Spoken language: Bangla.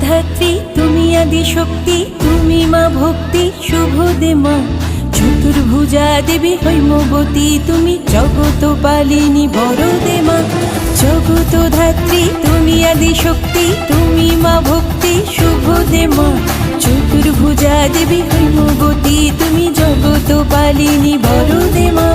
ধাত্রী তুমি আদি শক্তি, তুমি মা ভক্তি শুভ দে মা। চতুর্ভুজা দেবী হৈমবতী, তুমি জগত পালিনী বরদে মা। জগত ধাত্রী তুমি আদি শক্তি, তুমি মা ভক্তি শুভ দে মা। চতুর্ভুজা দেবী হৈমবতী, তুমি জগত পালিনী বরদে মা।